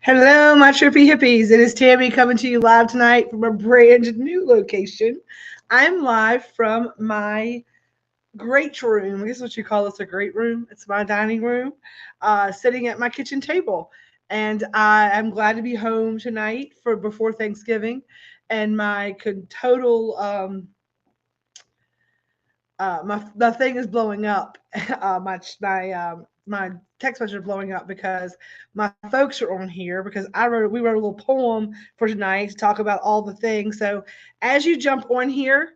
Hello, my trippy hippies. It is Tammy coming to you live tonight from a brand new location. I'm live from my great room. I guess what you call this a great room. It's my dining room, sitting at my kitchen table. And I am glad to be home tonight for before Thanksgiving. And my total my thing is blowing up. My text message is blowing up because my folks are on here because we wrote a little poem for tonight to talk about all the things. So as you jump on here,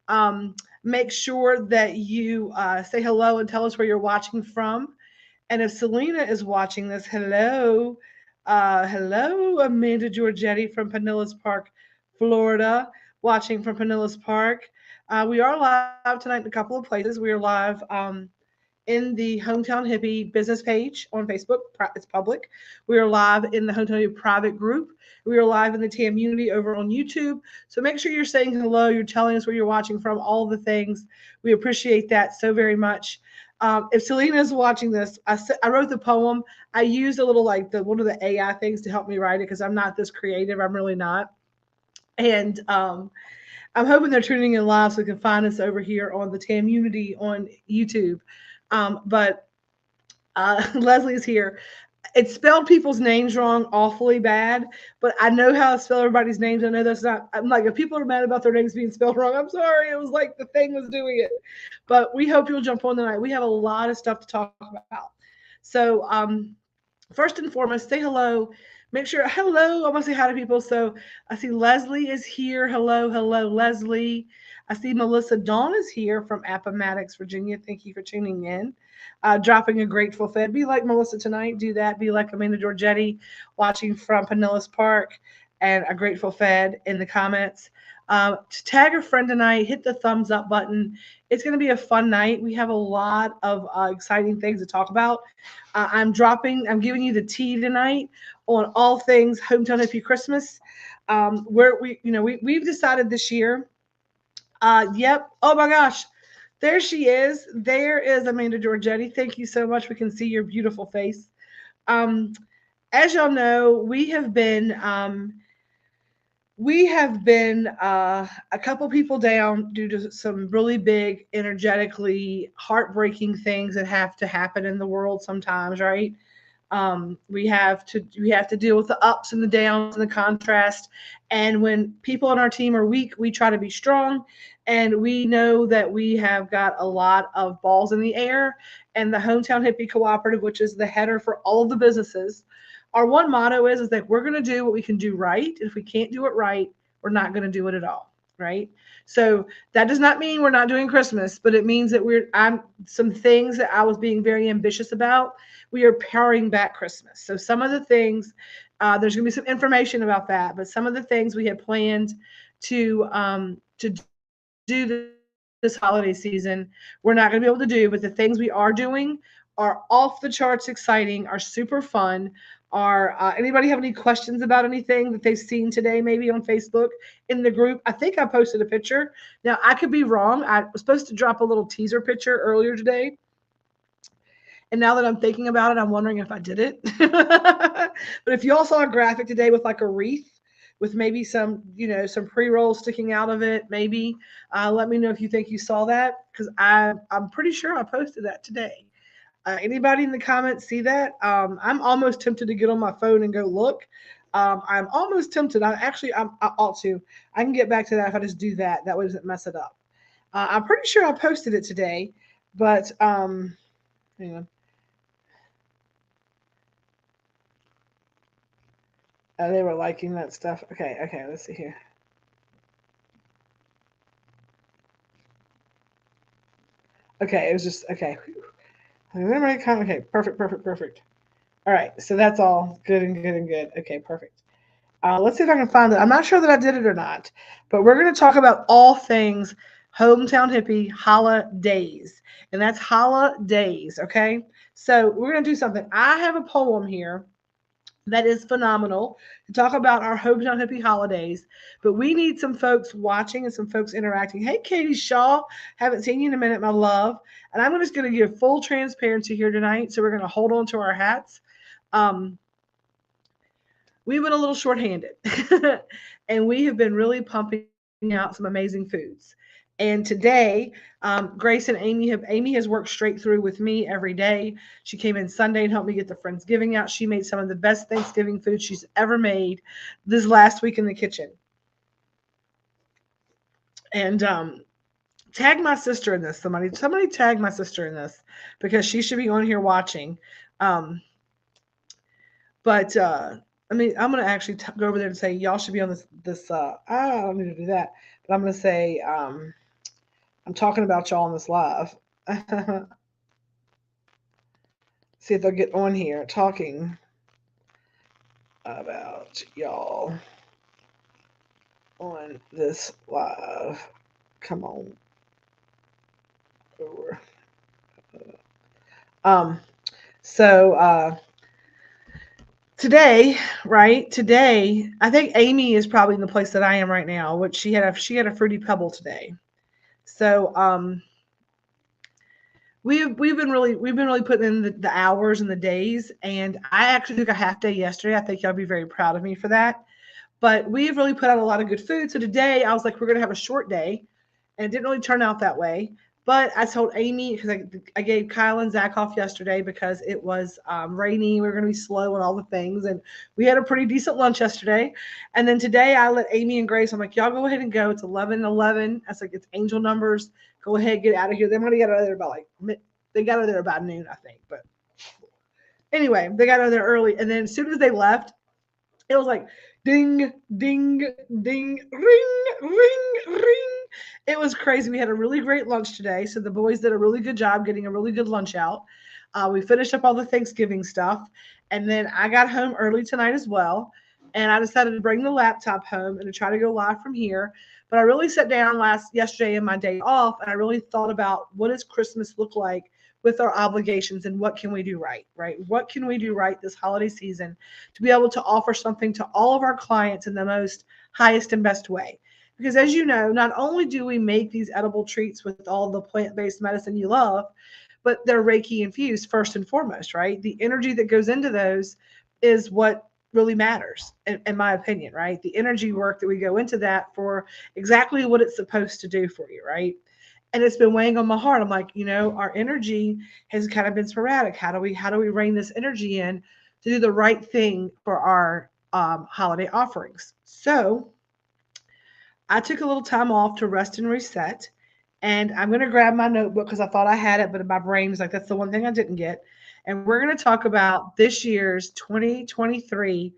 um, make sure that you say hello and tell us where you're watching from. And if Selena is watching this, hello, hello, Amanda Giorgetti from Pinellas Park, Florida, watching from Pinellas Park. We are live tonight in a couple of places. We are live in the Hometown Hippie business page on Facebook. It's public. We are live in the Hometown Hippie private group. We are live in the TAM Unity over on YouTube. So make sure you're saying hello. You're telling us where you're watching from, all the things. We appreciate that so very much. If Selena is watching this, I wrote the poem. I used a little like one of the AI things to help me write it because I'm not this creative. I'm really not. And I'm hoping they're tuning in live so they can find us over here on the TAM Unity on YouTube. But Leslie's here. It spelled people's names wrong awfully bad, but I know how to spell everybody's names. I know that's not, I'm like, if people are mad about their names being spelled wrong, I'm sorry. It was like the thing was doing it. But we hope you'll jump on tonight. We have a lot of stuff to talk about. So, first and foremost, say hello. Make sure, hello. I want to say hi to people. So I see Leslie is here. Hello, hello, Leslie. I see Melissa Dawn is here from Appomattox, Virginia. Thank you for tuning in. Dropping a grateful fed. Be like Melissa tonight. Do that. Be like Amanda Giorgetti watching from Pinellas Park and a grateful fed in the comments. To tag a friend tonight, hit the thumbs up button. It's going to be a fun night. We have a lot of exciting things to talk about. I'm giving you the tea tonight on all things Hometown Hippie Christmas. Where we've decided this year. Yep. Oh my gosh. There she is. There is Amanda Giorgetti. Thank you so much. We can see your beautiful face. Um, as y'all know, we have been a couple people down due to some really big, energetically heartbreaking things that have to happen in the world sometimes, right? We have to deal with the ups and the downs and the contrast. And when people on our team are weak, we try to be strong. And we know that we have got a lot of balls in the air. And the Hometown Hippie Cooperative, which is the header for all of the businesses, our one motto is that we're going to do what we can do right. If we can't do it right, we're not going to do it at all. Right. So that does not mean we're not doing Christmas, but it means that I'm some things that I was being very ambitious about. We are paring back Christmas. So some of the things, there's going to be some information about that, but some of the things we had planned to do this holiday season, we're not going to be able to do. But the things we are doing are off the charts exciting, are super fun. Are anybody have any questions about anything that they've seen today, maybe on Facebook in the group? I think I posted a picture. Now I could be wrong. I was supposed to drop a little teaser picture earlier today, and now that I'm thinking about it, I'm wondering if I did it. But if you all saw a graphic today with like a wreath with maybe some pre-roll sticking out of it, maybe let me know if you think you saw that because I'm pretty sure I posted that today. Anybody in the comments see that? I'm almost tempted to get on my phone and go look. I'm almost tempted. I ought to. I can get back to that if I just do that. That way doesn't mess it up. I'm pretty sure I posted it today, but hang on. They were liking that stuff. Okay, okay, let's see here. Okay, it was just okay. Okay, perfect, perfect, perfect. All right, so that's all good and good and good. Okay, perfect. Let's see if I can find it. I'm not sure that I did it or not, but we're going to talk about all things hometown hippie holidays, and that's holidays. Okay, so we're going to do something. I have a poem here that is phenomenal to talk about our hometown hippie holidays, but we need some folks watching and some folks interacting. Hey, Katie Shaw, haven't seen you in a minute, my love. And I'm just going to give full transparency here tonight, so we're going to hold on to our hats. Um, we've been a little shorthanded and we have been really pumping out some amazing foods. And today, Grace and Amy has worked straight through with me every day. She came in Sunday and helped me get the Friendsgiving out. She made some of the best Thanksgiving food she's ever made this last week in the kitchen. And tag my sister in this. Somebody tag my sister in this because she should be on here watching. Um, But I mean, I'm gonna actually go over there and say y'all should be on this. I don't need to do that, but I'm gonna say I'm talking about y'all on this live. See if they'll get on here talking about y'all on this live. Come on over. Um. So today, right? Today, I think Amy is probably in the place that I am right now, which she had a fruity pebble today. So we've been really putting in the hours and the days, and I actually took a half day yesterday. I think y'all be very proud of me for that. But we've really put out a lot of good food. So today I was like, we're gonna have a short day, and it didn't really turn out that way. But I told Amy because I gave Kyle and Zach off yesterday because it was rainy. We were going to be slow and all the things. And we had a pretty decent lunch yesterday. And then today I let Amy and Grace, I'm like, y'all go ahead and go. It's 11:11. I was like, it's angel numbers. Go ahead, get out of here. They might have got out of there about they got out of there about noon, I think. But anyway, they got out of there early. And then as soon as they left, it was like ding, ding, ding, ring, ring, ring. It was crazy. We had a really great lunch today. So the boys did a really good job getting a really good lunch out. We finished up all the Thanksgiving stuff. And then I got home early tonight as well. And I decided to bring the laptop home and to try to go live from here. But I really sat down yesterday in my day off and I really thought about what does Christmas look like with our obligations and what can we do right? What can we do right this holiday season to be able to offer something to all of our clients in the most highest and best way? Because as you know, not only do we make these edible treats with all the plant-based medicine you love, but they're Reiki infused first and foremost, right? The energy that goes into those is what really matters, in my opinion, right? The energy work that we go into that for exactly what it's supposed to do for you, right? And it's been weighing on my heart. I'm like, our energy has kind of been sporadic. How do we rein this energy in to do the right thing for our holiday offerings? So I took a little time off to rest and reset. And I'm going to grab my notebook because I thought I had it, but my brain was like, that's the one thing I didn't get. And we're going to talk about this year's 2023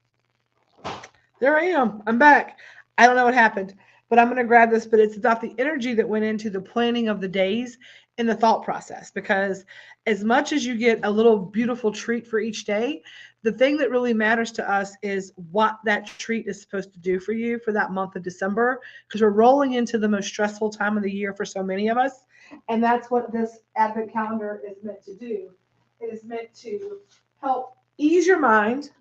holiday offerings. There I am. I'm back. I don't know what happened, but I'm going to grab this. But it's about the energy that went into the planning of the days and the thought process. Because as much as you get a little beautiful treat for each day, the thing that really matters to us is what that treat is supposed to do for you for that month of December. Because we're rolling into the most stressful time of the year for so many of us. And that's what this advent calendar is meant to do. It is meant to help ease your mind,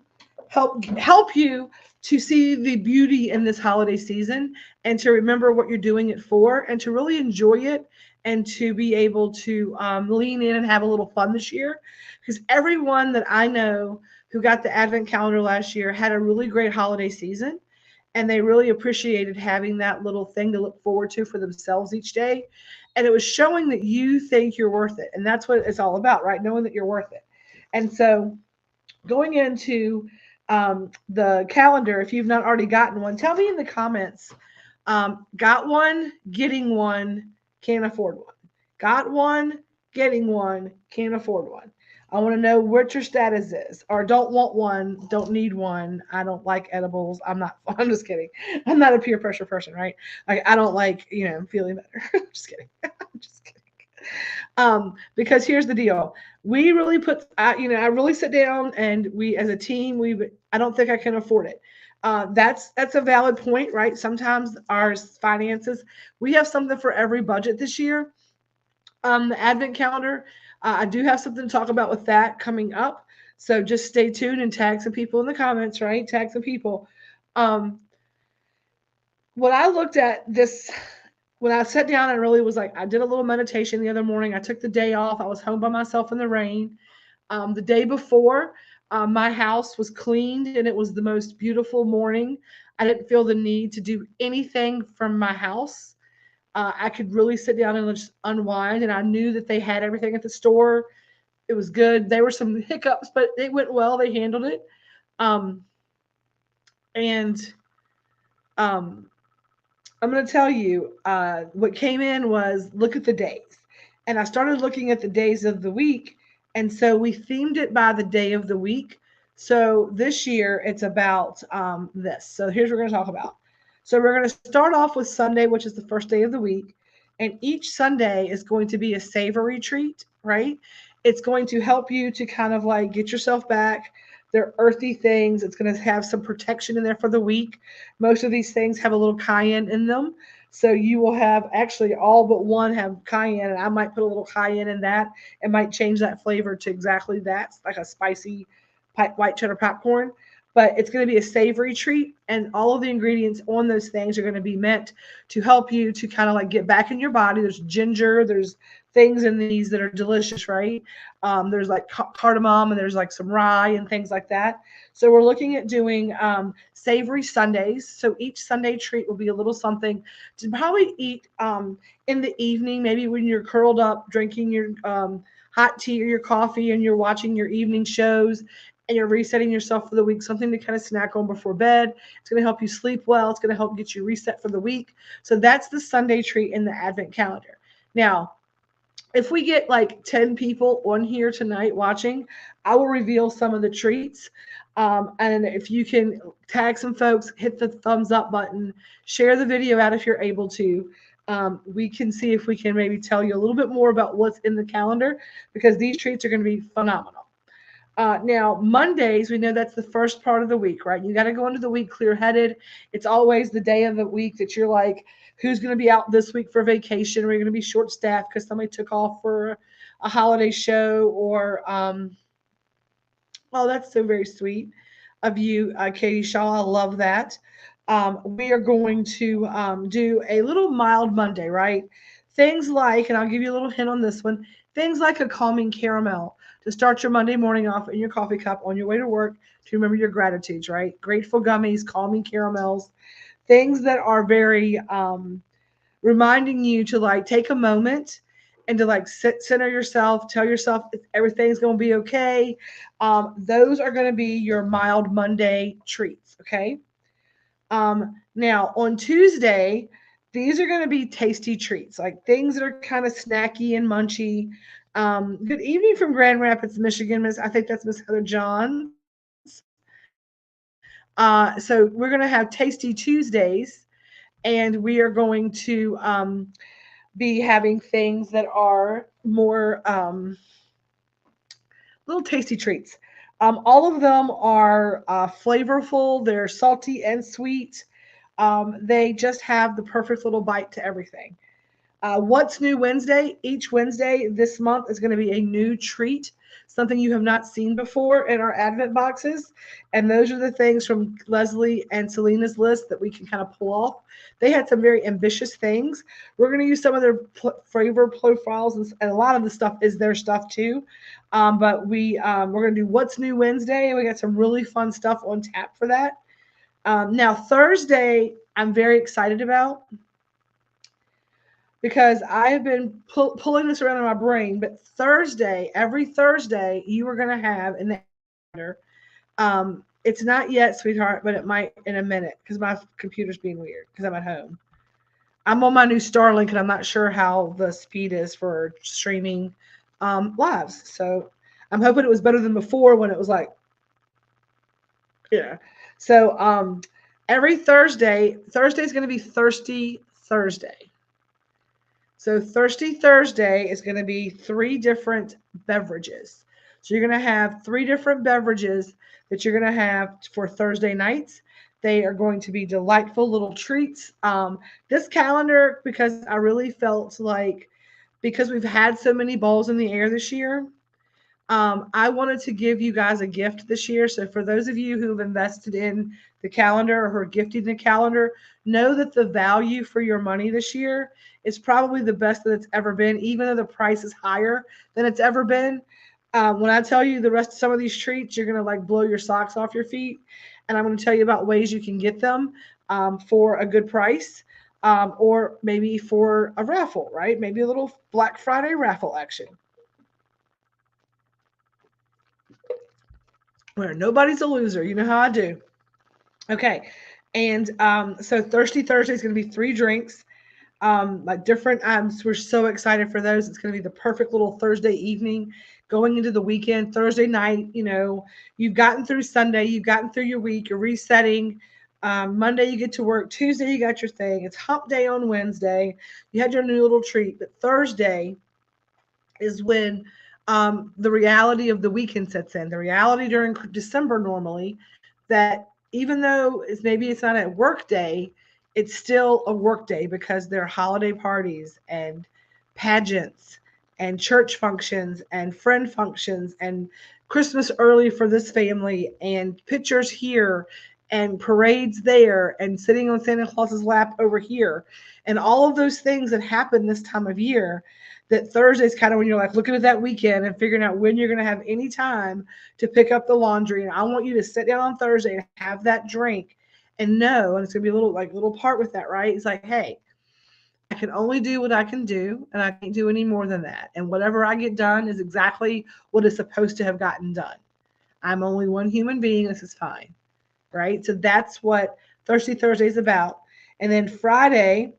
help you to see the beauty in this holiday season and to remember what you're doing it for and to really enjoy it and to be able to lean in and have a little fun this year. Because everyone that I know who got the advent calendar last year had a really great holiday season and they really appreciated having that little thing to look forward to for themselves each day. And it was showing that you think you're worth it. And that's what it's all about, right? Knowing that you're worth it. And so going into the calendar, if you've not already gotten one, tell me in the comments. Got one, getting one, can't afford one. Got one, getting one, can't afford one. I want to know what your status is, or don't want one, don't need one. I don't like edibles. I'm not, I'm just kidding. I'm not a peer pressure person, right? Like, I don't like, feeling better. Just kidding. I'm just kidding. Because here's the deal. We really I really sit down and we, as a team, I don't think I can afford it. That's a valid point, right? Sometimes our finances, we have something for every budget this year. The advent calendar, I do have something to talk about with that coming up. So just stay tuned and tag some people in the comments, right? Tag some people. Um, when I looked at this, when I sat down and really was like, I did a little meditation the other morning. I took the day off. I was home by myself in the rain. The day before, my house was cleaned and it was the most beautiful morning. I didn't feel the need to do anything from my house. I could really sit down and just unwind, and I knew that they had everything at the store. It was good. There were some hiccups, but it went well. They handled it. Um, and um, I'm going to tell you what came in was look at the days. And I started looking at the days of the week. And so we themed it by the day of the week. So this year it's about this. So here's what we're going to talk about. So we're going to start off with Sunday, which is the first day of the week. And each Sunday is going to be a savory treat, right? It's going to help you to kind of like get yourself back. They're earthy things. It's going to have some protection in there for the week. Most of these things have a little cayenne in them. So you will have actually all but one have cayenne, and I might put a little cayenne in that. It might change that flavor to exactly that, like a spicy white cheddar popcorn. But it's going to be a savory treat, and all of the ingredients on those things are going to be meant to help you to kind of like get back in your body. There's ginger, there's things in these that are delicious, right? There's like cardamom, and there's like some rye and things like that. So we're looking at doing savory Sundays. So each Sunday treat will be a little something to probably eat in the evening, maybe when you're curled up drinking your hot tea or your coffee and you're watching your evening shows and you're resetting yourself for the week, something to kind of snack on before bed. It's going to help you sleep well. It's going to help get you reset for the week. So that's the Sunday treat in the Advent calendar. Now, if we get like 10 people on here tonight watching, I will reveal some of the treats. And if you can tag some folks, hit the thumbs up button, share the video out if you're able to. We can see if we can maybe tell you a little bit more about what's in the calendar, because these treats are going to be phenomenal. Now, Mondays, we know that's the first part of the week, right? You got to go into the week clear headed. It's always the day of the week that you're like, who's going to be out this week for vacation? We're going to be short staffed because somebody took off for a holiday show, or, oh, that's so very sweet of you, Katie Shaw. I love that. We are going to do a little mild Monday, right? Things like, and I'll give you a little hint on this one, things like a calming caramel to start your Monday morning off in your coffee cup on your way to work to remember your gratitudes, right? Grateful gummies, calming caramels, things that are very reminding you to like take a moment and to like center yourself, tell yourself everything's going to be okay. Those are going to be your mild Monday treats, okay? Now on Tuesday, these are going to be tasty treats, like things that are kind of snacky and munchy. Good evening from Grand Rapids, Michigan, Miss. I think that's Miss Heather Johns. So we're going to have Tasty Tuesdays, and we are going to be having things that are more little tasty treats. All of them are flavorful. They're salty and sweet. They just have the perfect little bite to everything. What's New Wednesday? Each Wednesday this month is going to be a new treat, something you have not seen before in our Advent boxes. And those are the things from Leslie and Selena's list that we can kind of pull off. They had some very ambitious things. We're going to use some of their flavor profiles, and a lot of the stuff is their stuff too. But we're going to do What's New Wednesday, and we got some really fun stuff on tap for that. Now, Thursday, I'm very excited about, because I have been pulling this around in my brain. But Thursday, every Thursday, you are going to have in the calendar. It's not yet, sweetheart, but it might in a minute because my computer's being weird because I'm at home. I'm on my new Starlink, and I'm not sure how the speed is for streaming lives. So I'm hoping it was better than before when it was like, yeah. So every Thursday is going to be Thirsty Thursday. So Thirsty Thursday is going to be 3 different beverages. So you're going to have 3 different beverages that you're going to have for Thursday nights. They are going to be delightful little treats. This calendar, because I really felt like, because we've had so many balls in the air this year, I wanted to give you guys a gift this year. So for those of you who have invested in the calendar or who are gifting the calendar, know that the value for your money this year is probably the best that it's ever been, even though the price is higher than it's ever been. When I tell you the rest of some of these treats, you're gonna like blow your socks off your feet, and I'm gonna tell you about ways you can get them for a good price, or maybe for a raffle, right? Maybe a little Black Friday raffle action, where nobody's a loser. You know how I do. Okay. And so Thirsty Thursday is going to be 3 drinks, like different. We're so excited for those. It's going to be the perfect little Thursday evening going into the weekend. Thursday night, you've gotten through Sunday, you've gotten through your week, you're resetting. Monday, you get to work. Tuesday, you got your thing. It's hump day on Wednesday. You had your new little treat. But Thursday is when the reality of the weekend sets in. The reality during December normally, that even though it's not a work day, it's still a work day because there are holiday parties and pageants and church functions and friend functions and Christmas early for this family and pictures here and parades there and sitting on Santa Claus's lap over here and all of those things that happen this time of year. That Thursday is kind of when you're like looking at that weekend and figuring out when you're going to have any time to pick up the laundry. And I want you to sit down on Thursday and have that drink and know, and it's going to be a little part with that, right? It's like, hey, I can only do what I can do, and I can't do any more than that. And whatever I get done is exactly what is supposed to have gotten done. I'm only one human being. This is fine, right? So that's what Thirsty Thursday is about. And then Friday,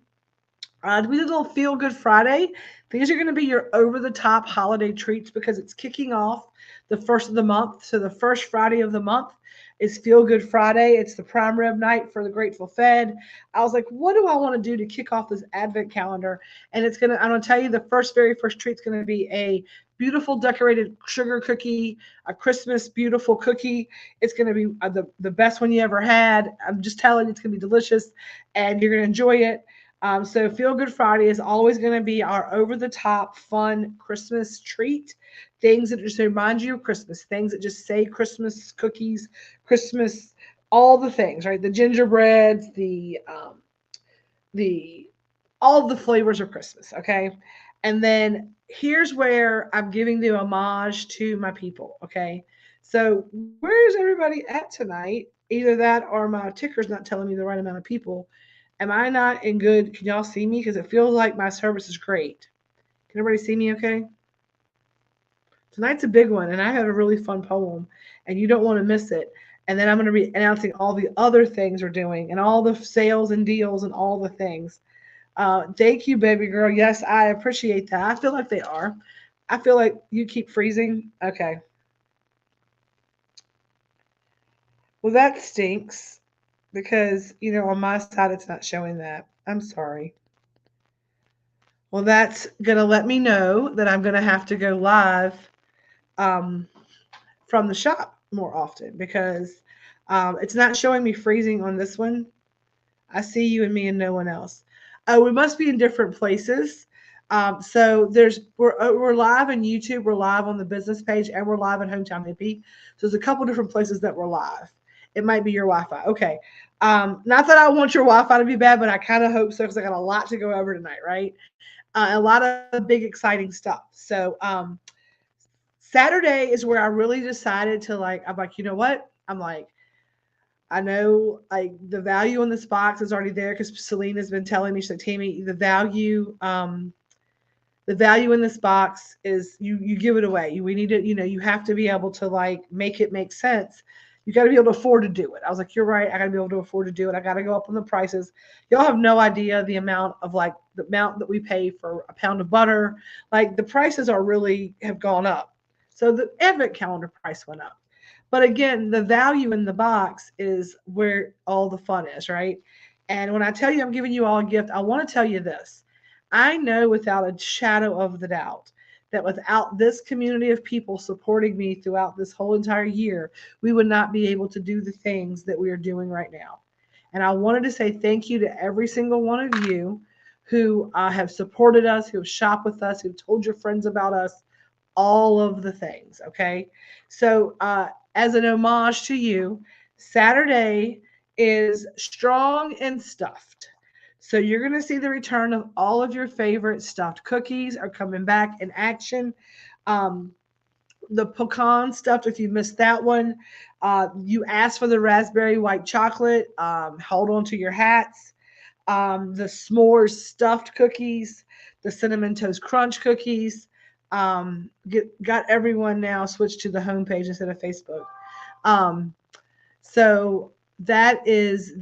we did a little Feel Good Friday. These are going to be your over the top holiday treats because it's kicking off the first of the month. So the first Friday of the month is Feel Good Friday. It's the prime rib night for the Grateful Fed. I was like, what do I want to do to kick off this advent calendar? And I'm going to tell you the very first treat is going to be a beautiful decorated sugar cookie, a Christmas beautiful cookie. It's going to be the best one you ever had. I'm just telling you, it's going to be delicious and you're going to enjoy it. So Feel Good Friday is always going to be our over-the-top, fun Christmas treat. Things that just remind you of Christmas. Things that just say Christmas cookies, Christmas, all the things, right? The gingerbreads, the all the flavors of Christmas. Okay, and then here's where I'm giving the homage to my people. Okay, so where's everybody at tonight? Either that or my ticker's not telling me the right amount of people. Am I not in good? Can y'all see me? Because it feels like my service is great. Can everybody see me okay? Tonight's a big one, and I have a really fun poem, and you don't want to miss it. And then I'm going to be announcing all the other things we're doing and all the sales and deals and all the things. Thank you, baby girl. Yes, I appreciate that. I feel like they are. I feel like you keep freezing. Okay. Well, that stinks because, on my side, it's not showing that. I'm sorry. Well, that's going to let me know that I'm going to have to go live um, from the shop more often because it's not showing me freezing on this one. I see you and me and no one else. We must be in different places. So we're live on YouTube, we're live on the business page, and we're live on Hometown Hippie. So there's a couple different places that we're live. It might be your Wi-Fi. Okay. Not that I want your Wi-Fi to be bad, but I kind of hope so because I got a lot to go over tonight, right? A lot of big exciting stuff. So Saturday is where I really decided to I'm like, you know what? I'm like, I know like the value in this box is already there because Celine has been telling me, she's like, Tammy, the value in this box is you give it away. We need to, you have to be able to make it make sense. You got to be able to afford to do it. I was like, you're right. I got to be able to afford to do it. I got to go up on the prices. Y'all have no idea the amount that we pay for a pound of butter. Like the prices have gone up. So the advent calendar price went up. But again, the value in the box is where all the fun is, right? And when I tell you I'm giving you all a gift, I want to tell you this. I know without a shadow of the doubt that without this community of people supporting me throughout this whole entire year, we would not be able to do the things that we are doing right now. And I wanted to say thank you to every single one of you who have supported us, who have shopped with us, who have told your friends about us, all of the things. Okay. So, as an homage to you, Saturday is Strong and Stuffed. So you're going to see the return of all of your favorite stuffed cookies are coming back in action. Um, the pecan stuffed, if you missed that one, you asked for the raspberry white chocolate. Hold on to your hats. The s'mores stuffed cookies, the cinnamon toast crunch cookies. Got everyone now switched to the homepage instead of Facebook. Um, so that is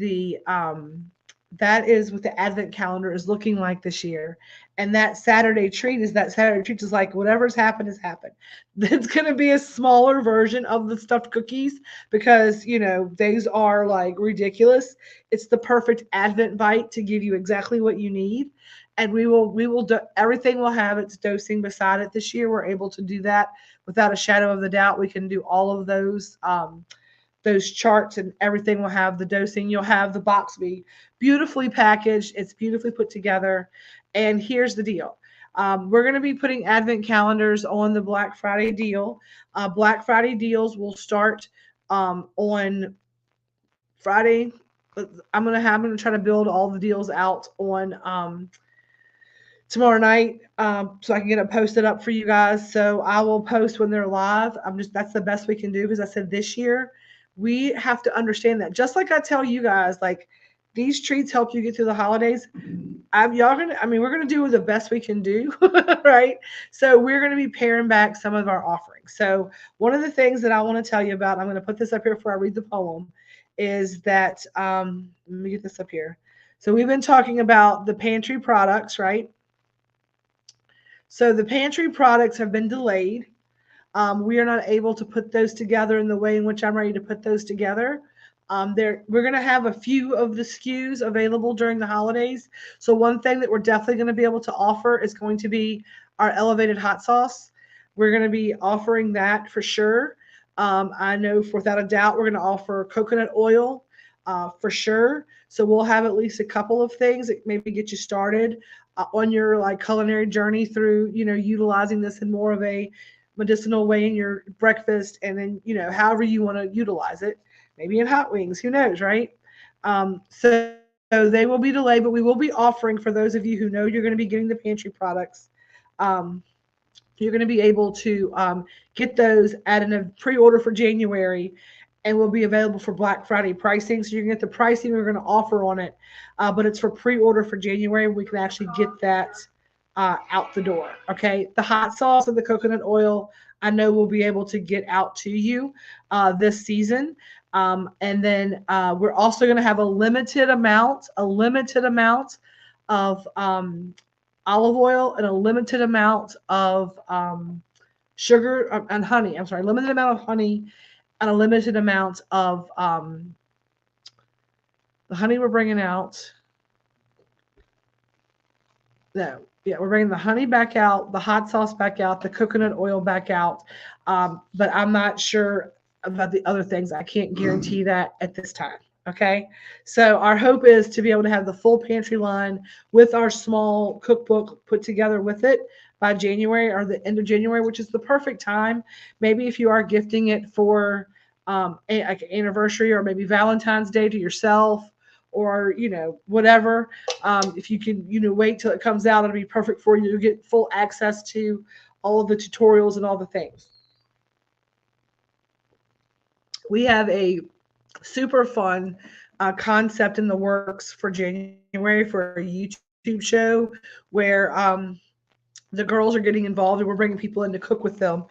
what the advent calendar is looking like this year. And that Saturday treat is like whatever's happened has happened. It's going to be a smaller version of the stuffed cookies because, these are like ridiculous. It's the perfect advent bite to give you exactly what you need. And we will do everything will have its dosing beside it this year. We're able to do that without a shadow of the doubt. We can do all of those charts, and everything will have the dosing. You'll have the box be beautifully packaged. It's beautifully put together. And here's the deal. We're going to be putting advent calendars on the Black Friday deal. Black Friday deals will start on Friday. I'm going to try to build all the deals out on tomorrow night, so I can get it posted up for you guys. So I will post when they're live. That's the best we can do because I said this year we have to understand that. Just like I tell you guys, like these treats help you get through the holidays. We're gonna do the best we can do, right? So we're gonna be paring back some of our offerings. So one of the things that I want to tell you about, I'm gonna put this up here before I read the poem, is that let me get this up here. So we've been talking about the pantry products, right? So the pantry products have been delayed. We are not able to put those together in the way in which I'm ready to put those together. We're going to have a few of the SKUs available during the holidays. So one thing that we're definitely going to be able to offer is going to be our elevated hot sauce. We're going to be offering that for sure. I know without a doubt we're going to offer coconut oil for sure. So we'll have at least a couple of things that maybe get you started on your like culinary journey through utilizing this in more of a medicinal way in your breakfast, and then however you want to utilize it, maybe in hot wings, who knows, right? So they will be delayed, but we will be offering, for those of you who know you're going to be getting the pantry products, you're going to be able to get those at a pre-order for January, and will be available for Black Friday pricing. So you can get the pricing we're going to offer on it, but it's for pre-order for January. We can actually get that out the door. Okay. The hot sauce and the coconut oil, I know we'll be able to get out to you this season. And then we're also going to have a limited amount of olive oil and a limited amount of sugar and honey. I'm sorry, limited amount of honey and a limited amount of the honey we're bringing out. No, yeah, we're bringing the honey back out, the hot sauce back out, the coconut oil back out. But I'm not sure about the other things. I can't guarantee that at this time. Okay. So our hope is to be able to have the full pantry line with our small cookbook put together with it by January or the end of January, which is the perfect time. Maybe if you are gifting it for like an anniversary or maybe Valentine's Day to yourself, or whatever, if you can wait till it comes out, it'll be perfect for you to get full access to all of the tutorials and all the things. We have a super fun concept in the works for January for a YouTube show where the girls are getting involved and we're bringing people in to cook with them.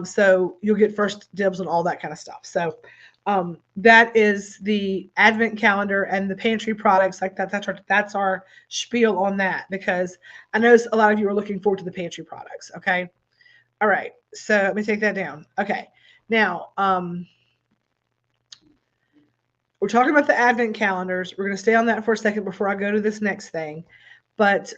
So you'll get first dibs on all that kind of stuff. So that is the advent calendar and the pantry products like that. That's our spiel on that, because I know a lot of you are looking forward to the pantry products. Okay. All right. So let me take that down. Okay. Now, we're talking about the advent calendars. We're going to stay on that for a second before I go to this next thing. But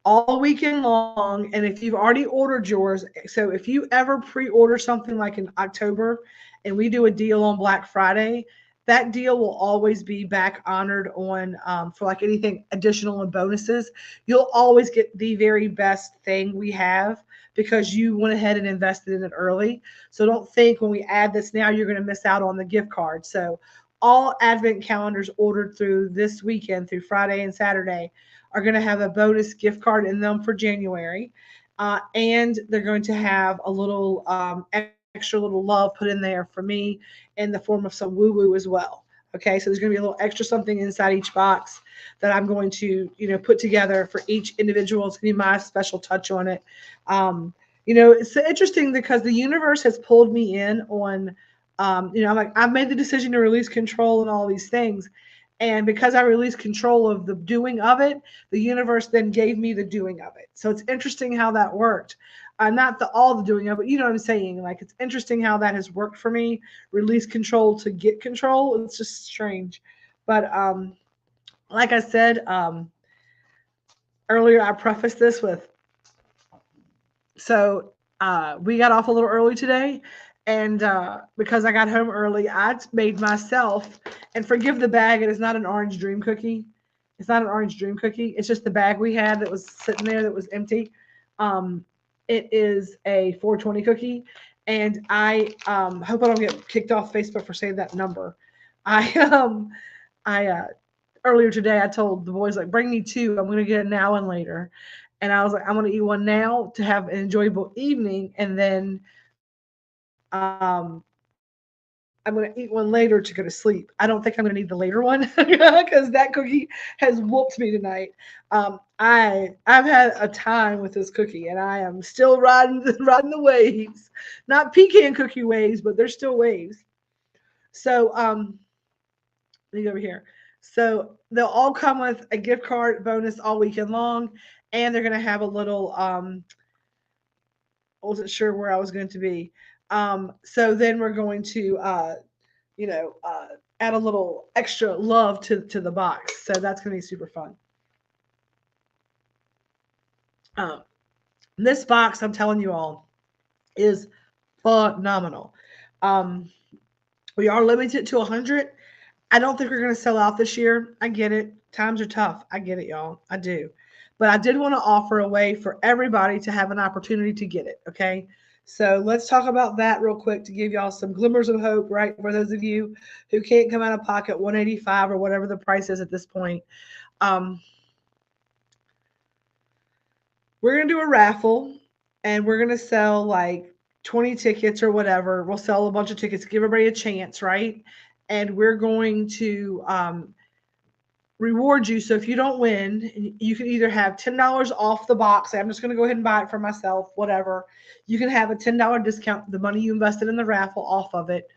all weekend long, and if you've already ordered yours, so if you ever pre-order something like in October and we do a deal on Black Friday, that deal will always be back honored on for like anything additional and bonuses. You'll always get the very best thing we have because you went ahead and invested in it early. So don't think when we add this now you're going to miss out on the gift card. So all advent calendars ordered through this weekend through Friday and Saturday are going to have a bonus gift card in them for January. And they're going to have a little extra little love put in there for me in the form of some woo woo as well. Okay, so there's going to be a little extra something inside each box that I'm going to, put together for each individual. It's going to be my special touch on it. It's interesting because the universe has pulled me in on, I'm like, I've made the decision to release control and all these things. And because I released control of the doing of it, the universe then gave me the doing of it. So it's interesting how that worked. Not all the doing of it, you know what I'm saying? Like, it's interesting how that has worked for me. Release control to get control. It's just strange. But like I said earlier, I prefaced this with, so we got off a little early today. And because I got home early, I made myself, and forgive the bag, it is not an orange dream cookie. It's not an orange dream cookie. It's just the bag we had that was sitting there that was empty. It is a 420 cookie. And I hope I don't get kicked off Facebook for saying that number. I earlier today I told the boys, like, bring me two. I'm gonna get it now and later. And I was like, I'm gonna eat one now to have an enjoyable evening, and then I'm going to eat one later to go to sleep. I don't think I'm going to need the later one because that cookie has whooped me tonight. I've had a time with this cookie, and I am still riding the waves. Not pecan cookie waves, but they're still waves. So let me go over here. So they'll all come with a gift card bonus all weekend long, and they're going to have a little. I wasn't sure where I was going to be. So then we're going to, add a little extra love to the box. So that's going to be super fun. This box, I'm telling you all, is phenomenal. We are limited to 100. I don't think we're going to sell out this year. I get it. Times are tough. I get it, y'all. I do. But I did want to offer a way for everybody to have an opportunity to get it. Okay. So let's talk about that real quick to give y'all some glimmers of hope, right? For those of you who can't come out of pocket $185 or whatever the price is at this point. We're going to do a raffle, and we're going to sell like 20 tickets or whatever. We'll sell a bunch of tickets, give everybody a chance, right? And we're going to reward you. So if you don't win, you can either have $10 off the box. I'm just going to go ahead and buy it for myself, whatever. You can have a $10 discount, the money you invested in the raffle off of it.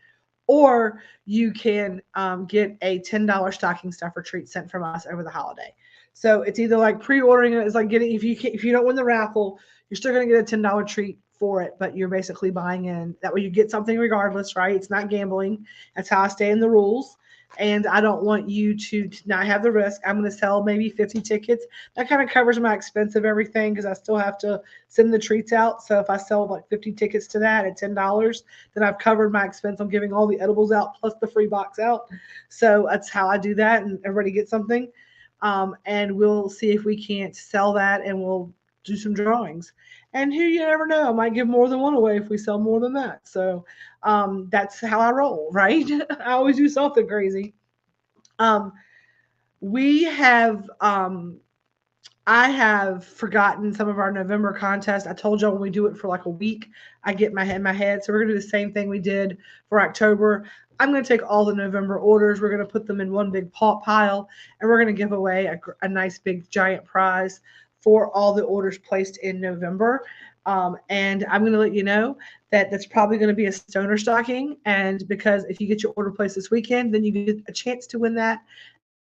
Or you can get a $10 stocking stuffer treat sent from us over the holiday. So it's either like pre-ordering it, it's like getting, if you don't win the raffle, you're still going to get a $10 treat for it, but you're basically buying in. That way you get something regardless, right? It's not gambling. That's how I stay in the rules. And I don't want you to not have the risk. I'm going to sell maybe 50 tickets. That kind of covers my expense of everything because I still have to send the treats out. So if I sell like 50 tickets to that at $10, then I've covered my expense on giving all the edibles out plus the free box out. So that's how I do that, and everybody gets something. And we'll see if we can't sell that, and we'll do some drawings. And here, you never know, I might give more than one away if we sell more than that. So that's how I roll, right? I always do something crazy. We have, I have forgotten some of our November contests. I told y'all when we do it for like a week, I get my head in my head. So we're going to do the same thing we did for October. I'm going to take all the November orders. We're going to put them in one big pile, and we're going to give away a nice big giant prize for all the orders placed in November. And I'm going to let you know that that's probably going to be a stoner stocking. And because if you get your order placed this weekend, then you get a chance to win that.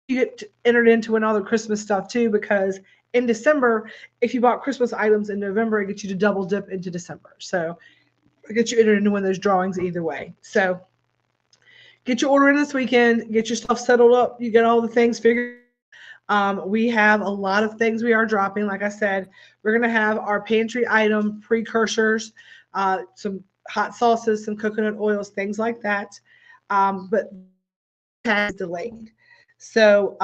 You get entered into win all the Christmas stuff too, because in December, if you bought Christmas items in November, it gets you to double dip into December. So it gets you entered into one of those drawings either way. So get your order in this weekend, get your stuff settled up. You get all the things figured. We have a lot of things we are dropping. Like I said, we're going to have our pantry item precursors, some hot sauces, some coconut oils, things like that. But has delayed. So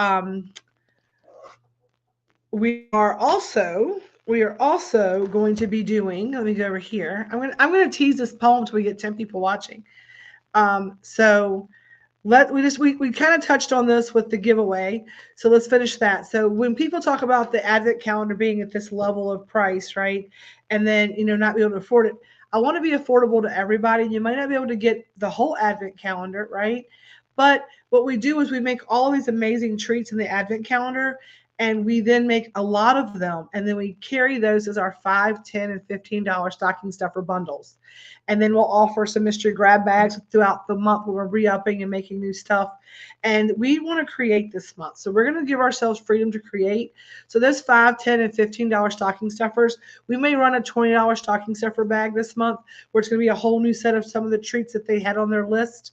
we are also going to be doing. Let me go over here. I'm gonna tease this poem until we get 10 people watching. So we kind of touched on this with the giveaway, so let's finish that. So when people talk about the advent calendar being at this level of price, right, and then not be able to afford it, I want to be affordable to everybody. You might not be able to get the whole advent calendar, right, but what we do is we make all these amazing treats in the advent calendar, and we then make a lot of them, and then we carry those as our $5, $10, and $15 stocking stuffer bundles. And then we'll offer some mystery grab bags throughout the month when we're re-upping and making new stuff. And we want to create this month. So we're going to give ourselves freedom to create. So those $5, $10, and $15 stocking stuffers, we may run a $20 stocking stuffer bag this month where it's going to be a whole new set of some of the treats that they had on their list.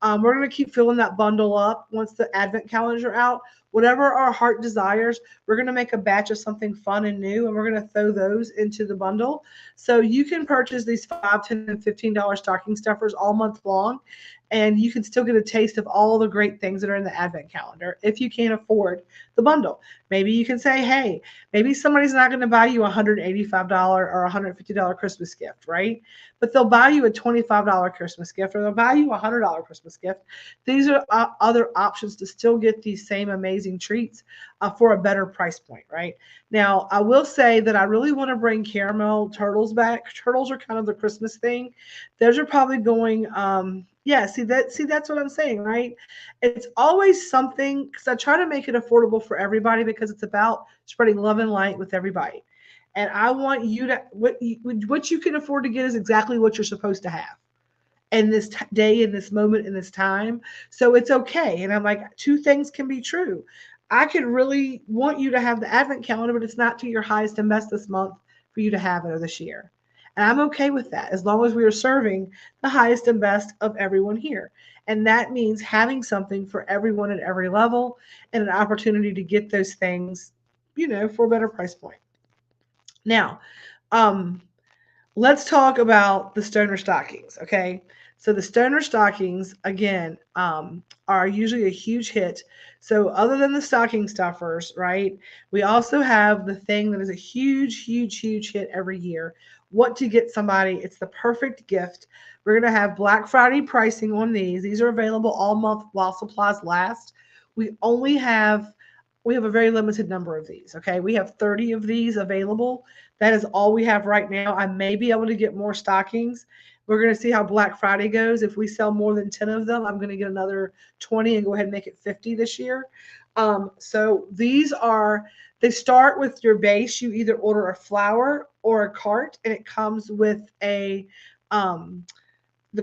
We're going to keep filling that bundle up once the advent calendars are out. Whatever our heart desires, we're going to make a batch of something fun and new, and we're going to throw those into the bundle. So you can purchase these $5, $10, and $15 stocking stuffers all month long, and you can still get a taste of all the great things that are in the advent calendar if you can't afford the bundle. Maybe you can say, hey, maybe somebody's not going to buy you a $185 or $150 Christmas gift, right? But they'll buy you a $25 Christmas gift, or they'll buy you a $100 Christmas gift. These are other options to still get these same amazing treats for a better price point, right? Now, I will say that I really want to bring caramel turtles back. Turtles are kind of the Christmas thing. Those are probably going, see, that's what I'm saying, right? It's always something, because I try to make it affordable for everybody, because it's about spreading love and light with everybody. And I want you to, what you can afford to get is exactly what you're supposed to have in this day, in this moment, in this time. So it's okay. And I'm like, two things can be true. I could really want you to have the advent calendar, but it's not to your highest and best this month for you to have it, or this year. And I'm okay with that, as long as we are serving the highest and best of everyone here. And that means having something for everyone at every level, and an opportunity to get those things, for a better price point. Now, let's talk about the stoner stockings, okay? So the stoner stockings, again, are usually a huge hit. So other than the stocking stuffers, right, we also have the thing that is a huge, huge, huge hit every year. What to get somebody. It's the perfect gift. We're going to have Black Friday pricing on these. These are available all month while supplies last. We have a very limited number of these, okay? We have 30 of these available. That is all we have right now. I may be able to get more stockings. We're going to see how Black Friday goes. If we sell more than 10 of them, I'm going to get another 20 and go ahead and make it 50 this year. So they start with your base. You either order a flower or a cart, and it comes with the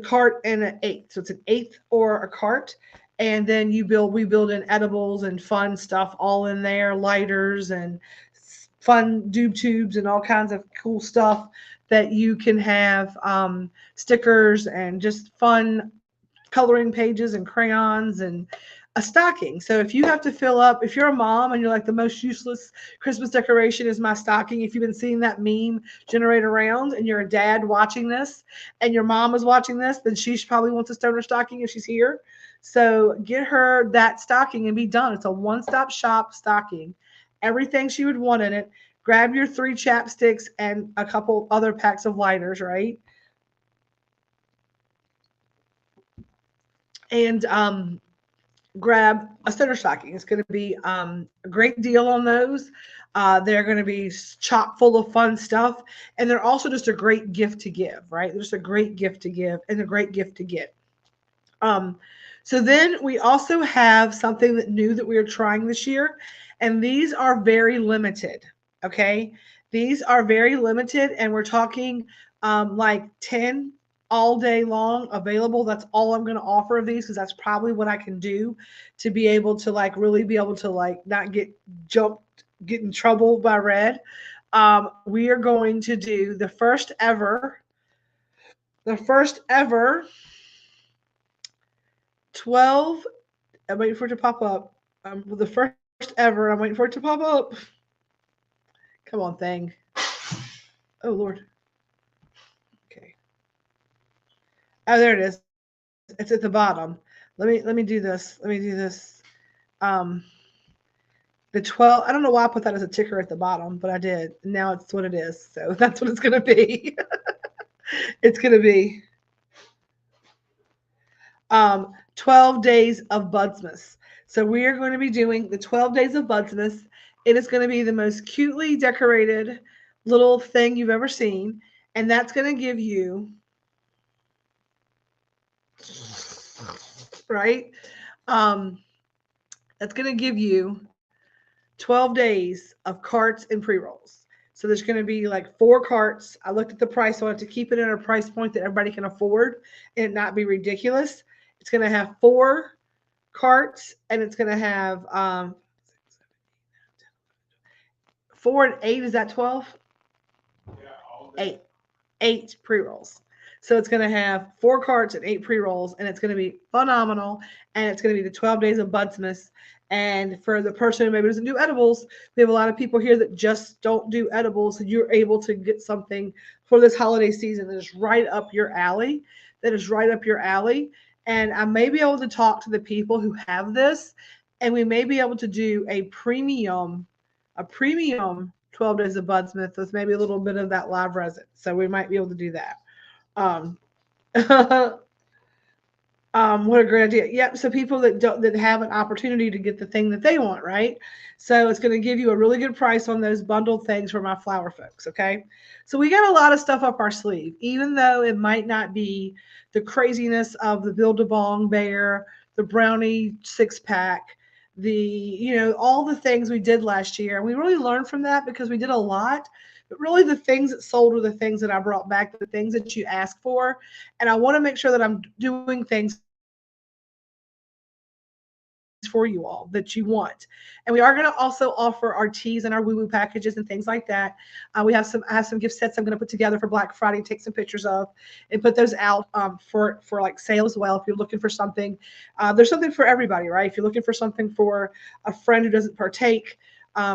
cart and an eighth. So it's an eighth or a cart. And then we build in edibles and fun stuff all in there, lighters and fun doob tubes and all kinds of cool stuff that you can have, stickers and just fun coloring pages and crayons and a stocking. So if you have to fill up, if you're a mom and you're like, the most useless Christmas decoration is my stocking, if you've been seeing that meme generate around and you're a dad watching this and your mom is watching this, then she probably wants a stoner stocking if she's here. So get her that stocking and be done. It's a one-stop shop stocking. Everything she would want in it. Grab your 3 chapsticks and a couple other packs of lighters, right? And grab a stoner stocking. It's going to be a great deal on those. They're going to be chock full of fun stuff. And they're also just a great gift to give, right? They're just a great gift to give and a great gift to get. So then we also have something new that we are trying this year, and these are very limited, okay? These are very limited, and we're talking like 10 all day long available. That's all I'm going to offer of these, because that's probably what I can do to be able to really be able to not get jumped get in trouble by Red. We are going to do the first ever 12. I'm waiting for it to pop up. The first ever. I'm waiting for it to pop up. Come on, thing. Oh Lord. Okay. Oh, there it is. It's at the bottom. Let me do this. Let me do this. Um, the 12. I don't know why I put that as a ticker at the bottom, but I did. Now it's what it is. So that's what it's gonna be. It's gonna be 12 days of Budsmas. So we are going to be doing the 12 days of Budsmas. It is going to be the most cutely decorated little thing you've ever seen. And that's going to give you, right? That's going to give you 12 days of carts and pre-rolls. So there's going to be like 4 carts. I looked at the price. I wanted to keep it at a price point that everybody can afford and not be ridiculous. It's going to have 4 carts, and it's going to have 4 and 8. Is that 12? Yeah, 8 pre-rolls. So it's going to have 4 carts and 8 pre-rolls, and it's going to be phenomenal. And it's going to be the 12 days of Budsmas. And for the person who maybe doesn't do edibles, we have a lot of people here that just don't do edibles, and you're able to get something for this holiday season that is right up your alley. And I may be able to talk to the people who have this, and we may be able to do a premium 12 days of Budsmith with maybe a little bit of that live resin. So we might be able to do that. What a great idea. Yep. So people that have an opportunity to get the thing that they want, right? So it's going to give you a really good price on those bundled things for my flower folks. Okay. So we got a lot of stuff up our sleeve, even though it might not be the craziness of the Build-A-Bong bear, the brownie 6-pack, all the things we did last year. And we really learned from that because we did a lot. But really, the things that sold were the things that I brought back, the things that you asked for. And I want to make sure that I'm doing things for you all that you want. And we are going to also offer our teas and our woo-woo packages and things like that. I have some gift sets I'm going to put together for Black Friday, take some pictures of, and put those out for like sale as well. If you're looking for something, there's something for everybody, right? If you're looking for something for a friend who doesn't partake,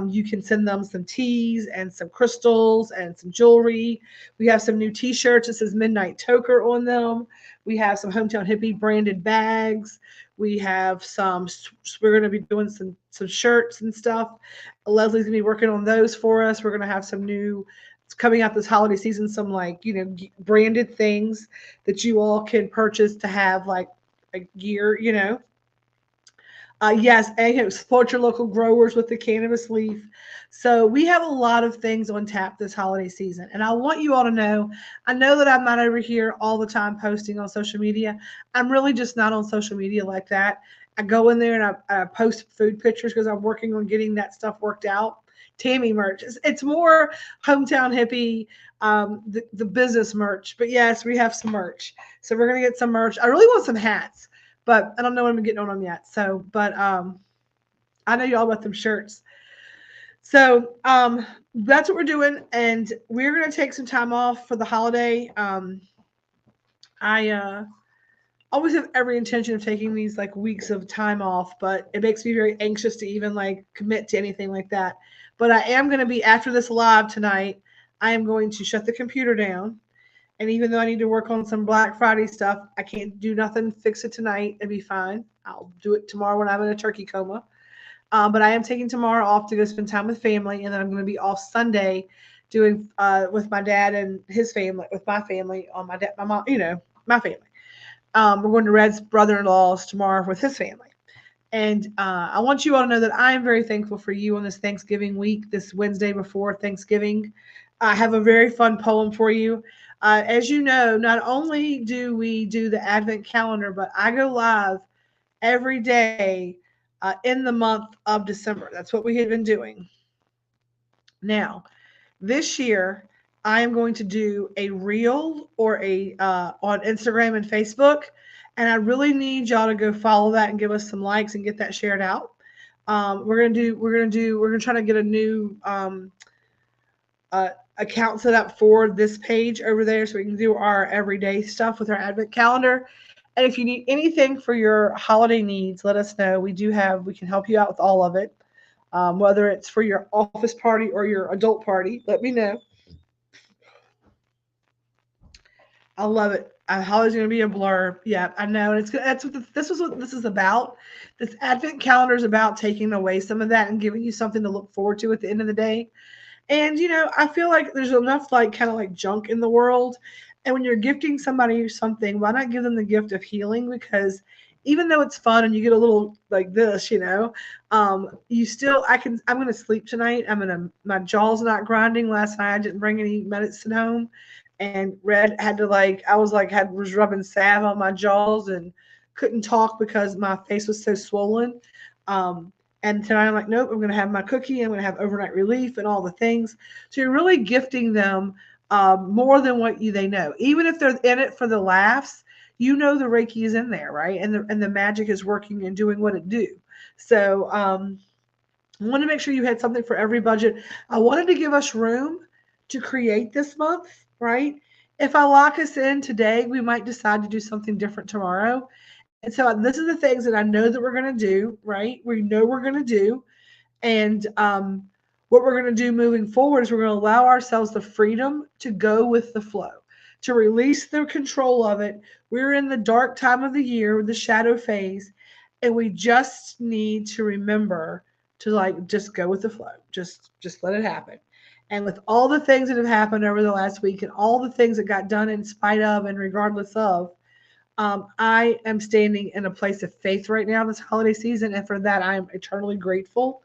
you can send them some teas and some crystals and some jewelry. We have some new t-shirts that says Midnight Toker on them. We have some Hometown Hippie branded bags. We have we're going to be doing some shirts and stuff. Leslie's going to be working on those for us. We're going to have some new, it's coming out this holiday season, some branded things that you all can purchase to have like a gear, Yes, and support your local growers with the cannabis leaf. So we have a lot of things on tap this holiday season. And I want you all to know, I know that I'm not over here all the time posting on social media. I'm really just not on social media like that. I go in there and I post food pictures because I'm working on getting that stuff worked out. Tammy merch. It's more Hometown Hippie, the business merch. But yes, we have some merch. So we're going to get some merch. I really want some hats. But I don't know when I'm getting on them yet. So, but I know y'all about them shirts. So that's what we're doing. And we're going to take some time off for the holiday. I always have every intention of taking these like weeks of time off, but it makes me very anxious to even like commit to anything like that. But I am going to be, after this live tonight, I am going to shut the computer down. And even though I need to work on some Black Friday stuff, I can't do nothing, fix it tonight. It'll be fine. I'll do it tomorrow when I'm in a turkey coma. But I am taking tomorrow off to go spend time with family. And then I'm going to be off Sunday doing with my dad and his family, with my family, on my dad, my mom, my family. We're going to Red's brother-in-law's tomorrow with his family. And I want you all to know that I am very thankful for you on this Thanksgiving week, this Wednesday before Thanksgiving. I have a very fun poem for you. As you know, not only do we do the Advent calendar, but I go live every day in the month of December. That's what we have been doing. Now, this year, I am going to do a reel or on Instagram and Facebook, and I really need y'all to go follow that and give us some likes and get that shared out. We're gonna try to get a new account set up for this page over there so we can do our everyday stuff with our advent calendar. And if you need anything for your holiday needs, let us know. We can help you out with all of it. Whether it's for your office party or your adult party, let me know. I love it. Holly's going to be a blur. Yeah, I know. And that's what this is about. This advent calendar is about taking away some of that and giving you something to look forward to at the end of the day. And I feel like there's enough like kind of like junk in the world. And when you're gifting somebody something, why not give them the gift of healing? Because even though it's fun and you get a little like this, you still I'm gonna sleep tonight. My jaw's not grinding. Last night I didn't bring any medicine home. And Red had to was rubbing salve on my jaws and couldn't talk because my face was so swollen. And tonight I'm like, nope, I'm going to have my cookie. I'm going to have overnight relief and all the things. So you're really gifting them more than what they know. Even if they're in it for the laughs, the Reiki is in there, right? And the magic is working and doing what it do. So I want to make sure you had something for every budget. I wanted to give us room to create this month, right? If I lock us in today, we might decide to do something different tomorrow. And so this is the things that I know that we're going to do, right? We know we're going to do. And what we're going to do moving forward is we're going to allow ourselves the freedom to go with the flow, to release the control of it. We're in the dark time of the year, the shadow phase, and we just need to remember to just go with the flow. Just let it happen. And with all the things that have happened over the last week and all the things that got done in spite of and regardless of, I am standing in a place of faith right now this holiday season, and for that I am eternally grateful.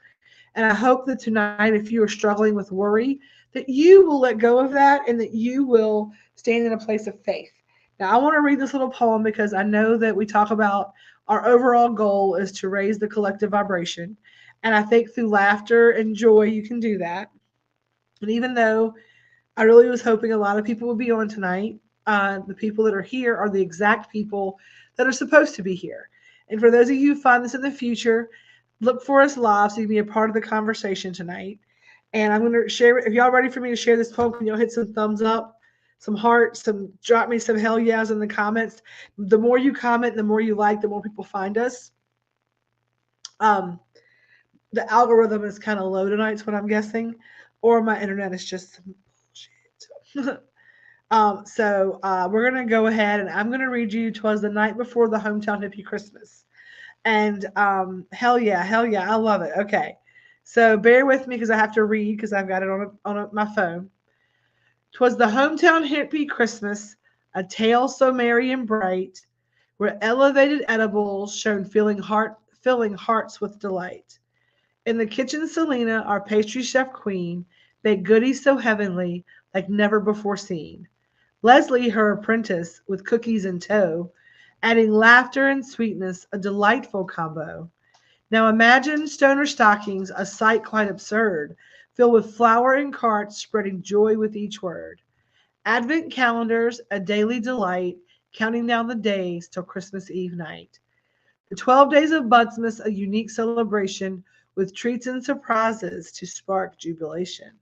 And I hope that tonight, if you are struggling with worry, that you will let go of that and that you will stand in a place of faith. Now, I want to read this little poem because I know that we talk about our overall goal is to raise the collective vibration. And I think through laughter and joy, you can do that. And even though I really was hoping a lot of people would be on tonight, the people that are here are the exact people that are supposed to be here. And for those of you who find this in the future, look for us live so you can be a part of the conversation tonight. And I'm going to share, if y'all ready for me to share this poem, can y'all hit some thumbs up, some hearts, drop me some hell yeahs in the comments. The more you comment, the more you like, the more people find us. The algorithm is kind of low tonight, is what I'm guessing. Or my internet is just some bullshit. So we're going to go ahead and I'm going to read you "'Twas the Night Before the Hometown Hippie Christmas." And hell yeah, I love it. Okay, so bear with me because I have to read because I've got it on my phone. "'Twas the hometown hippie Christmas, a tale so merry and bright, where elevated edibles shone filling hearts with delight. In the kitchen Selena, our pastry chef queen, baked goodies so heavenly like never before seen. Leslie, her apprentice, with cookies in tow, adding laughter and sweetness, a delightful combo. Now imagine stoner stockings, a sight quite absurd, filled with flour and carts, spreading joy with each word. Advent calendars, a daily delight, counting down the days till Christmas Eve night. The 12 days of Budsmas, a unique celebration with treats and surprises to spark jubilation.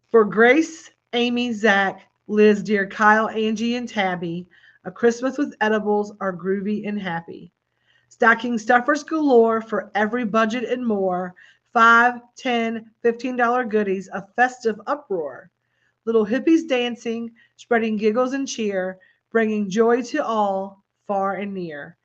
For Grace, Amy, Zach, Liz, dear Kyle, Angie, and Tabby, a Christmas with edibles are groovy and happy. Stocking stuffers galore for every budget and more. $5, $10, $15 goodies, a festive uproar. Little hippies dancing, spreading giggles and cheer, bringing joy to all, far and near.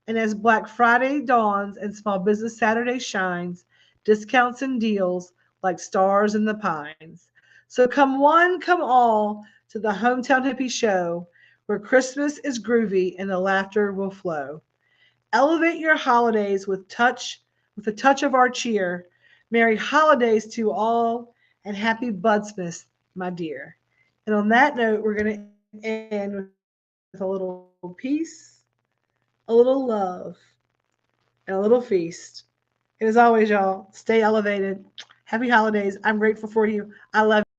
And as Black Friday dawns and Small Business Saturday shines, discounts and deals like stars in the pines. So come one, come all to the Hometown Hippie Show, where Christmas is groovy and the laughter will flow. Elevate your holidays with a touch of our cheer. Merry holidays to all and happy Budsmas, my dear. And on that note, we're going to end with a little peace, a little love, and a little feast. And as always, y'all, stay elevated. Happy holidays. I'm grateful for you. I love you.